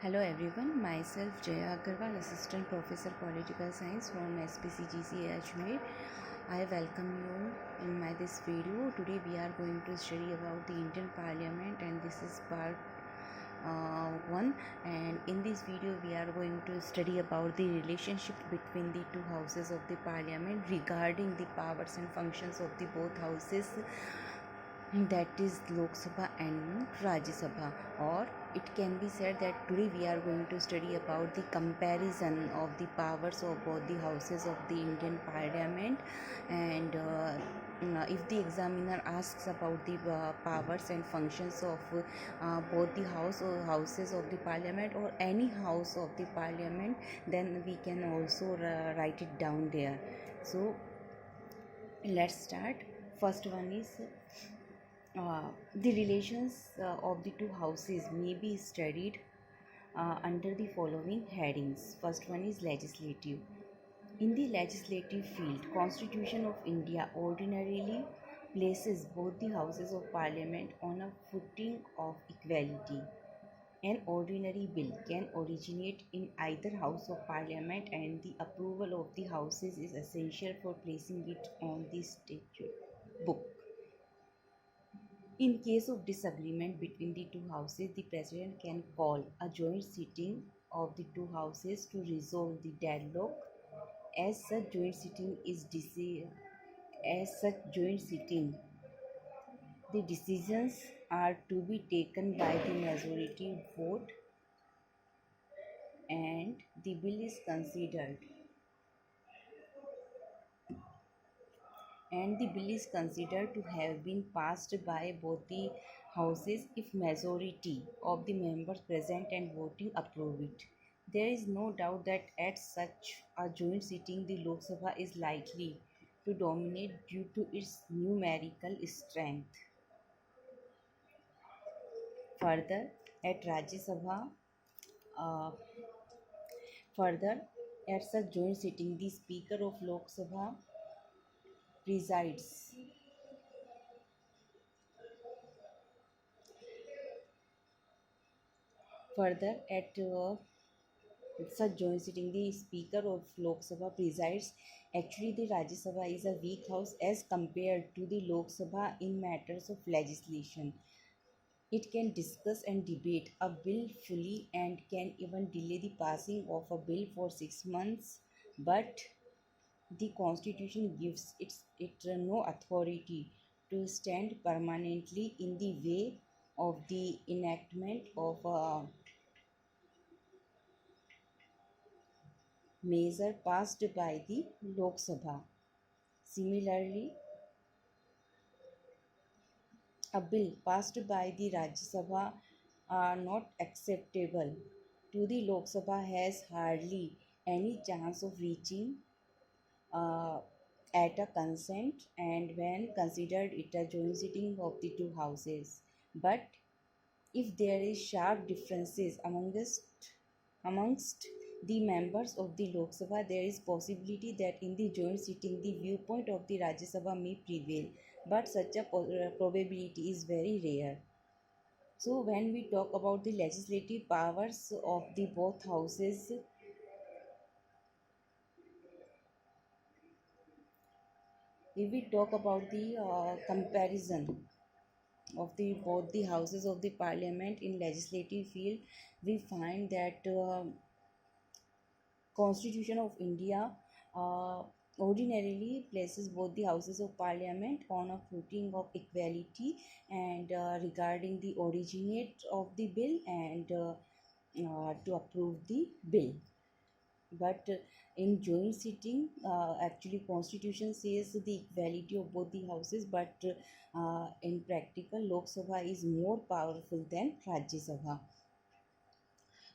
Hello everyone, myself Jaya Agarwal, Assistant Professor Political Science from SPCGC Ajmer. I welcome you in this video. Today we are going to study about the Indian Parliament, and this is part 1. And in this video we are going to study about the relationship between the two houses of the Parliament regarding the powers and functions of the both houses, that is Lok Sabha and Rajya Sabha. Or it can be said that today we are going to study about the comparison of the powers of both the houses of the Indian Parliament. And if the examiner asks about the powers and functions of both the houses of the Parliament or any house of the Parliament, then we can also write it down there. So let's start. First one is the relations of the two houses may be studied under the following headings. First one is legislative. In the legislative field, Constitution of India ordinarily places both the houses of Parliament on a footing of equality. An ordinary bill can originate in either House of Parliament, and the approval of the Houses is essential for placing it on the statute book. In case of disagreement between the two houses, the president can call a joint sitting of the two houses to resolve the deadlock. As such joint sitting, the decisions are to be taken by the majority vote, and the bill is considered to have been passed by both the houses if majority of the members present and voting approve it. There is no doubt that at such a joint sitting the Lok Sabha is likely to dominate due to its numerical strength. Further, at Rajya Sabha, uh, further at such joint sitting, the Speaker of Lok Sabha presides. Further, at such joint sitting, the Speaker of Lok Sabha presides. Actually, the Rajya Sabha is a weak house as compared to the Lok Sabha in matters of legislation. It can discuss and debate a bill fully and can even delay the passing of a bill for 6 months, but the Constitution gives it no authority to stand permanently in the way of the enactment of a measure passed by the Lok Sabha. Similarly, a bill passed by the Rajya Sabha are not acceptable to the Lok Sabha has hardly any chance of reaching uh, at a consent, and when considered it a joint sitting of the two houses. But if there is sharp differences amongst the members of the Lok Sabha, there is possibility that in the joint sitting the viewpoint of the Rajya Sabha may prevail, but such a probability is very rare. So when we talk about the legislative powers of the both houses, if we talk about the comparison of the both the houses of the Parliament in legislative field, we find that Constitution of India uh, ordinarily places both the houses of Parliament on a footing of equality, and regarding the originate of the bill and to approve the bill. But in joint sitting, actually Constitution says the equality of both the houses, but in practical Lok Sabha is more powerful than Rajya Sabha.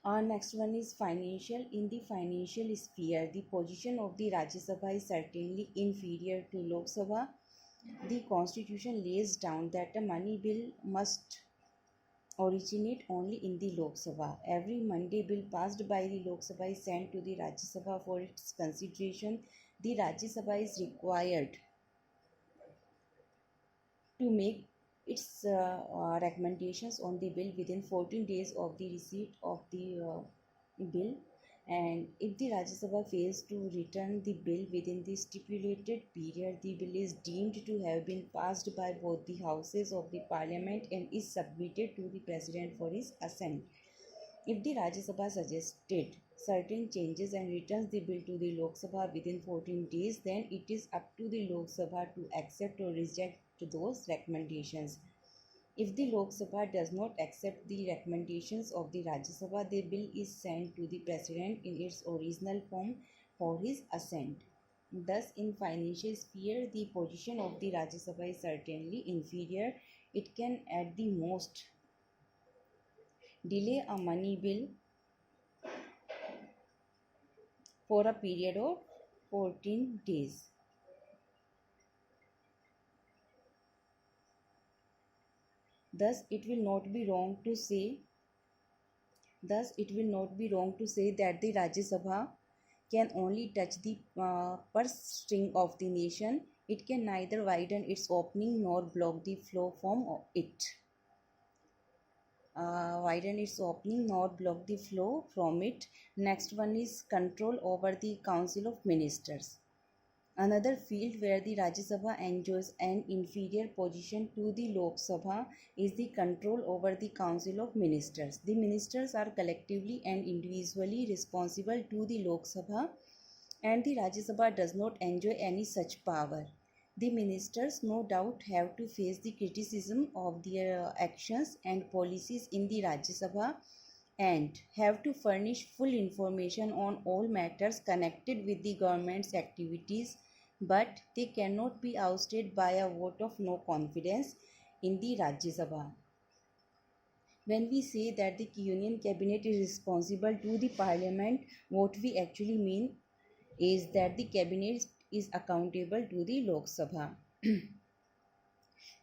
Our next one is financial. In the financial sphere, the position of the Rajya Sabha is certainly inferior to Lok Sabha. The Constitution lays down that a money bill must originate only in the Lok Sabha. Every Monday bill passed by the Lok Sabha is sent to the Rajya Sabha for its consideration. The Rajya Sabha is required to make its recommendations on the bill within 14 days of the receipt of the bill, and if the Rajya Sabha fails to return the bill within the stipulated period, the bill is deemed to have been passed by both the houses of the parliament and is submitted to the president for his assent. If the Rajya Sabha suggested certain changes and returns the bill to the Lok Sabha within 14 days, then it is up to the Lok Sabha to accept or reject those recommendations. If the Lok Sabha does not accept the recommendations of the Rajya Sabha, the bill is sent to the President in its original form for his assent. Thus, in financial sphere, the position of the Rajya Sabha is certainly inferior. It can at the most delay a money bill for a period of 14 days. Thus, it will not be wrong to say that the Rajya Sabha can only touch the purse string of the nation. It can neither widen its opening nor block the flow from it. Next one is control over the Council of Ministers. Another field where the Rajya Sabha enjoys an inferior position to the Lok Sabha is the control over the Council of Ministers. The ministers are collectively and individually responsible to the Lok Sabha, and the Rajya Sabha does not enjoy any such power. The ministers no doubt have to face the criticism of their actions and policies in the Rajya Sabha and have to furnish full information on all matters connected with the government's activities, but they cannot be ousted by a vote of no confidence in the Rajya Sabha. When we say that the Union Cabinet is responsible to the Parliament, what we actually mean is that the Cabinet is accountable to the Lok Sabha.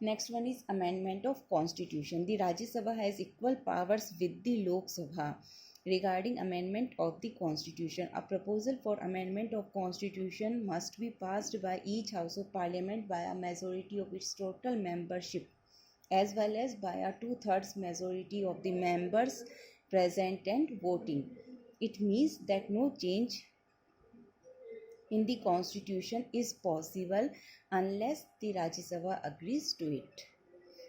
Next one is amendment of Constitution. The Rajya Sabha has equal powers with the Lok Sabha regarding amendment of the Constitution. A proposal for amendment of Constitution must be passed by each House of Parliament by a majority of its total membership, as well as by a 2/3 majority of the members present and voting. It means that no change in the Constitution is possible unless the Rajya Sabha agrees to it.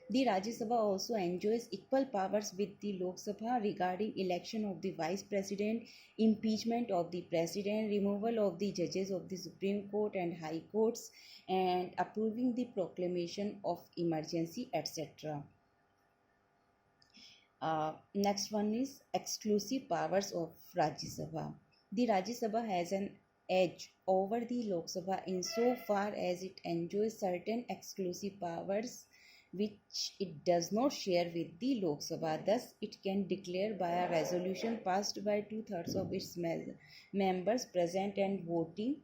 The Rajya Sabha also enjoys equal powers with the Lok Sabha regarding election of the Vice President, impeachment of the President, removal of the judges of the Supreme Court and High Courts, and approving the proclamation of emergency, etc. Next one is exclusive powers of Rajya Sabha. The Rajya Sabha has an edge over the Lok Sabha insofar as it enjoys certain exclusive powers which it does not share with the Lok Sabha. Thus, it can declare by a resolution passed by 2/3 of its members present and voting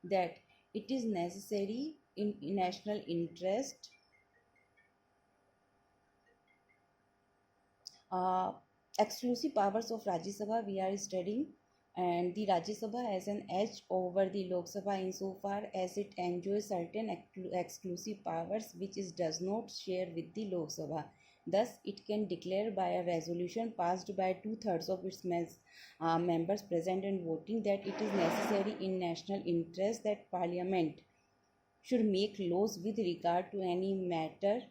that it is necessary in national interest. Exclusive powers of Rajya Sabha we are studying, and the Rajya Sabha has an edge over the Lok Sabha insofar as it enjoys certain exclusive powers which it does not share with the Lok Sabha. Thus, it can declare by a resolution passed by 2/3 of its members present and voting that it is necessary in national interest that Parliament should make laws with regard to any matter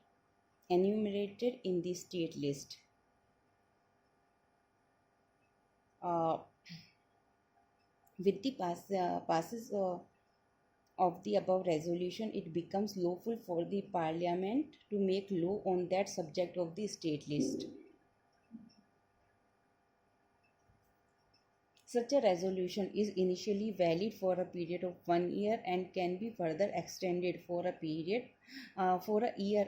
enumerated in the state list. With the passes of the above resolution, it becomes lawful for the Parliament to make law on that subject of the state list. Such a resolution is initially valid for a period of 1 year and can be further extended for a year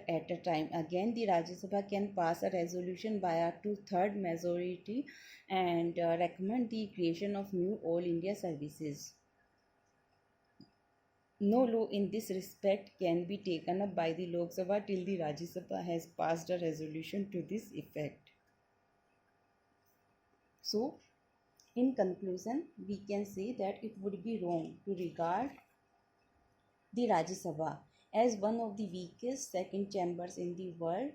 at a time. Again, the Rajya Sabha can pass a resolution by a 2/3 majority and recommend the creation of new All India services. No law in this respect can be taken up by the Lok Sabha till the Rajya Sabha has passed a resolution to this effect. So, in conclusion, we can say that it would be wrong to regard the Rajya Sabha As one of the weakest second chambers in the world,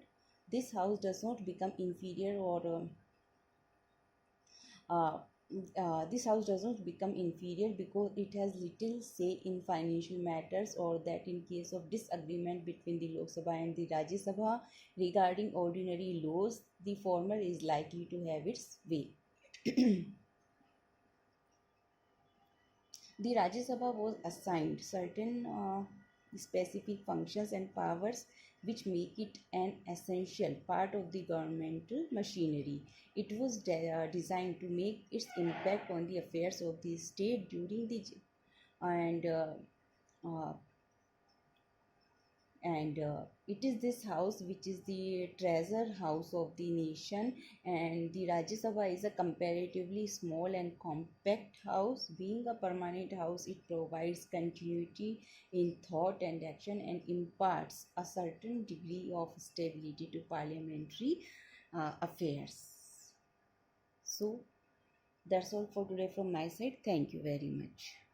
this house does not become inferior or uh, this house does not become inferior because it has little say in financial matters, or that in case of disagreement between the Lok Sabha and the Rajya Sabha regarding ordinary laws, the former is likely to have its way. The Rajya Sabha was assigned certain specific functions and powers which make it an essential part of the governmental machinery. It was designed to make its impact on the affairs of the state during the and uh, it is this house which is the treasure house of the nation, and the Rajya Sabha is a comparatively small and compact house. Being a permanent house, it provides continuity in thought and action and imparts a certain degree of stability to parliamentary affairs. So that's all for today from my side. Thank you very much.